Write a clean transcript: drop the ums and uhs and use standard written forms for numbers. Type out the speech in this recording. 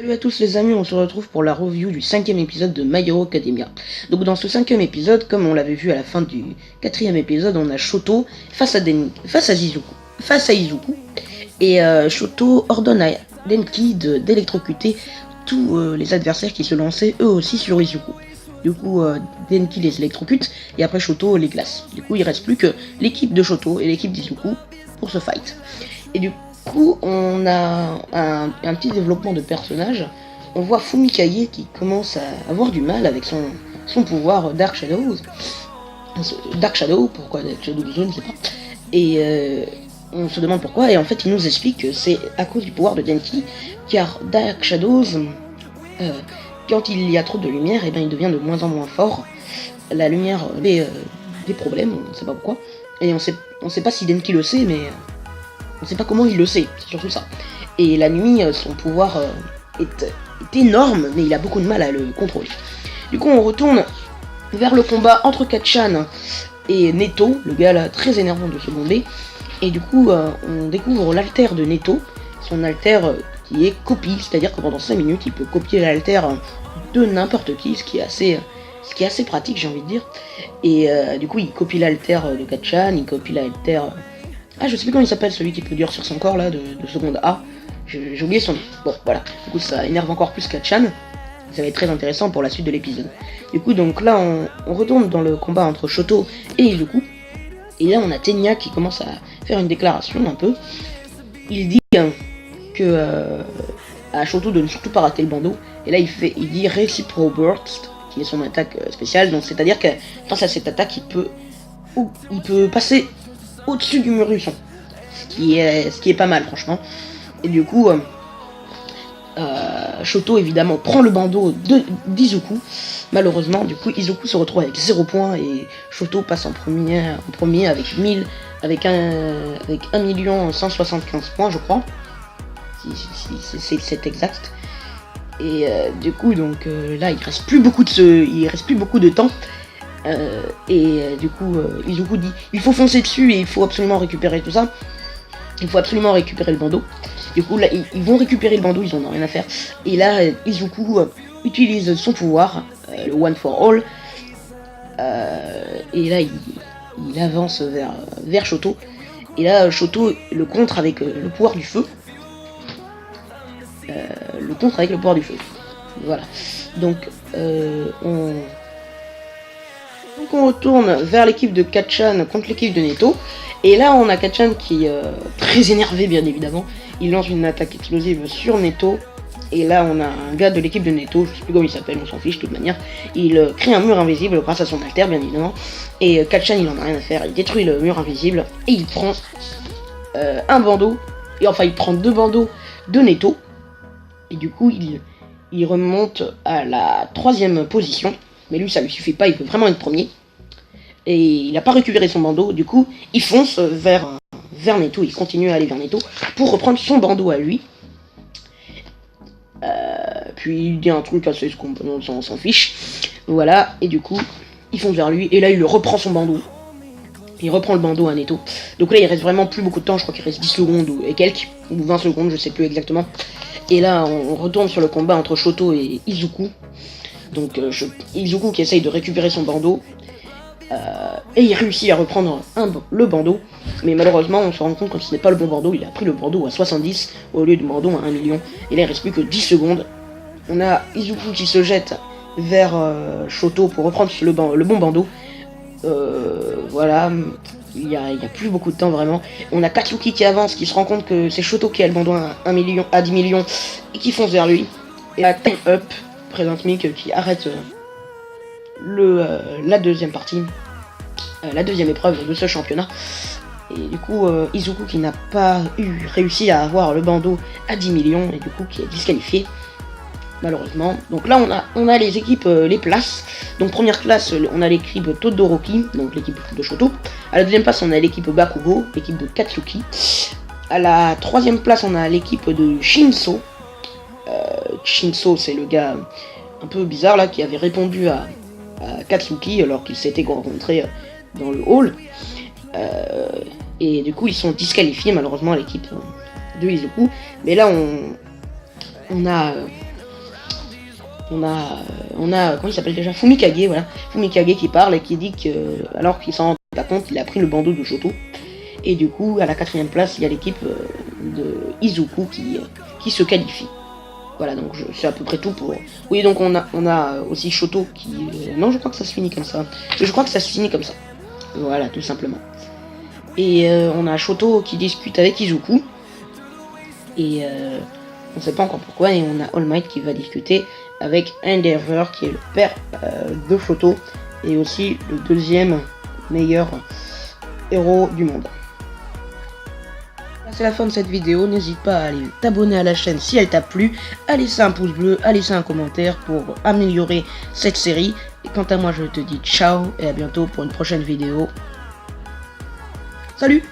Salut à tous les amis, on se retrouve pour la review du 5e épisode de My Hero Academia. Donc dans ce 5e épisode, comme on l'avait vu à la fin du 4e épisode, on a Shoto face à Izuku. Et Shoto ordonne à Denki d'électrocuter tous les adversaires qui se lançaient eux aussi sur Izuku. Du coup, Denki les électrocute et après Shoto les glace. Du coup, il reste plus que l'équipe de Shoto et l'équipe d'Izuku pour ce fight. Et du coup, on a un petit développement de personnage. On voit Fumikaye qui commence à avoir du mal avec son pouvoir Dark Shadow. Pourquoi Dark Shadow, je ne sais pas. Et on se demande pourquoi, et en fait il nous explique que c'est à cause du pouvoir de Denki, car Dark Shadows, quand il y a trop de lumière, et bien il devient de moins en moins fort. La lumière des problèmes, on ne sait pas pourquoi, et on sait pas si Denki le sait, mais on sait pas comment il le sait, c'est surtout ça. Et la nuit, son pouvoir est énorme, mais il a beaucoup de mal à le contrôler. Du coup, on retourne vers le combat entre Kacchan et Neto, le gars là très énervant de second B. Et du coup, on découvre l'alter de Neto, son alter qui est copie, c'est-à-dire que pendant 5 minutes, il peut copier l'alter de n'importe qui, ce qui est assez pratique, j'ai envie de dire. Et du coup, il copie l'alter de Kacchan, il copie l'alter... Ah, je sais plus comment il s'appelle, celui qui peut durer sur son corps là, de seconde A. J'ai oublié son nom. Bon, voilà. Du coup, ça énerve encore plus Kacchan. Ça va être très intéressant pour la suite de l'épisode. Du coup, donc là, on retourne dans le combat entre Shoto et Izuku. Et là, on a Tenya qui commence à faire une déclaration un peu. Il dit que à Shoto de ne surtout pas rater le bandeau. Et là, il dit Recipro Burst, qui est son attaque spéciale. Donc, c'est-à-dire que grâce à cette attaque, il peut passer au-dessus du mur du son. Ce qui est pas mal, franchement. Et du coup, Shoto évidemment prend le bandeau d'Izuku. Malheureusement, du coup, Izuku se retrouve avec 0 points et Shoto passe en premier avec 1 175 points, je crois. Si c'est exact. Et du coup, donc là, il reste plus beaucoup de temps. Du coup, Izuku dit il faut foncer dessus et il faut absolument récupérer tout ça. Il faut absolument récupérer le bandeau. Du coup, là, ils vont récupérer le bandeau, ils en ont rien à faire. Et là, Izuku utilise son pouvoir, le One for All. Et là, il avance vers Shoto. Et là, Shoto le contre avec le pouvoir du feu. Voilà. Donc, on retourne vers l'équipe de Kacchan contre l'équipe de Neto. Et là, on a Kacchan qui est très énervé, bien évidemment. Il lance une attaque explosive sur Neto. Et là, on a un gars de l'équipe de Neto, je sais plus comment il s'appelle, on s'en fiche de toute manière. Il crée un mur invisible grâce à son alter, bien évidemment. Et Kacchan, il en a rien à faire. Il détruit le mur invisible et il prend un bandeau. Et enfin, il prend 2 bandeaux de Neto. Et du coup, il remonte à la 3e position. Mais lui, ça lui suffit pas, il veut vraiment être premier. Et il n'a pas récupéré son bandeau, du coup, il fonce vers Neto, il continue à aller vers Neto pour reprendre son bandeau à lui. Puis il dit un truc assez on s'en fiche. Voilà, et du coup, il fonce vers lui, et là, il reprend son bandeau. Il reprend le bandeau à Neto. Donc là, il reste vraiment plus beaucoup de temps, je crois qu'il reste 10 secondes et quelques, ou 20 secondes, je sais plus exactement. Et là, on retourne sur le combat entre Shoto et Izuku. Donc Izuku qui essaye de récupérer son bandeau. Et il réussit à reprendre le bandeau. Mais malheureusement, on se rend compte que ce n'est pas le bon bandeau. Il a pris le bandeau à 70 au lieu du bandeau à 1 million. Et là, il reste plus que 10 secondes. On a Izuku qui se jette vers Shoto pour reprendre le bon bandeau. Voilà. Il y a plus beaucoup de temps vraiment. On a Katsuki qui avance, qui se rend compte que c'est Shoto qui a le bandeau à 10 millions et qui fonce vers lui. Et la Time Up présente Mick qui arrête la deuxième partie, la deuxième épreuve de ce championnat. Et du coup, Izuku qui n'a pas réussi à avoir le bandeau à 10 millions et du coup qui est disqualifié. Malheureusement. Donc là, on a les équipes, les places. Donc première classe, on a l'équipe Todoroki, donc l'équipe de Shoto. À la deuxième place, on a l'équipe Bakugo, l'équipe de Katsuki. À la 3e place, on a l'équipe de Shinso. Shinso, c'est le gars un peu bizarre là qui avait répondu à Katsuki alors qu'ils s'étaient rencontrés dans le hall. Et du coup, ils sont disqualifiés malheureusement à l'équipe de Izuku. Mais là, on a on a comment il s'appelle déjà, Fumikage, voilà, Fumikage qui parle et qui dit que, alors qu'il s'en rend pas compte, il a pris le bandeau de Shoto. Et du coup, à la 4ème place, il y a l'équipe de Izuku qui se qualifie. Voilà, donc c'est à peu près tout pour... Oui, donc on a aussi Shoto qui... Non, je crois que ça se finit comme ça. Je crois que ça se finit comme ça. Voilà, tout simplement. Et on a Shoto qui discute avec Izuku. Et on sait pas encore pourquoi. Et on a All Might qui va discuter avec Endeavor, qui est le père de Shoto. Et aussi le deuxième meilleur héros du monde. C'est la fin de cette vidéo, n'hésite pas à aller t'abonner à la chaîne si elle t'a plu, à laisser un pouce bleu, à laisser un commentaire pour améliorer cette série. Et quant à moi, je te dis ciao et à bientôt pour une prochaine vidéo. Salut!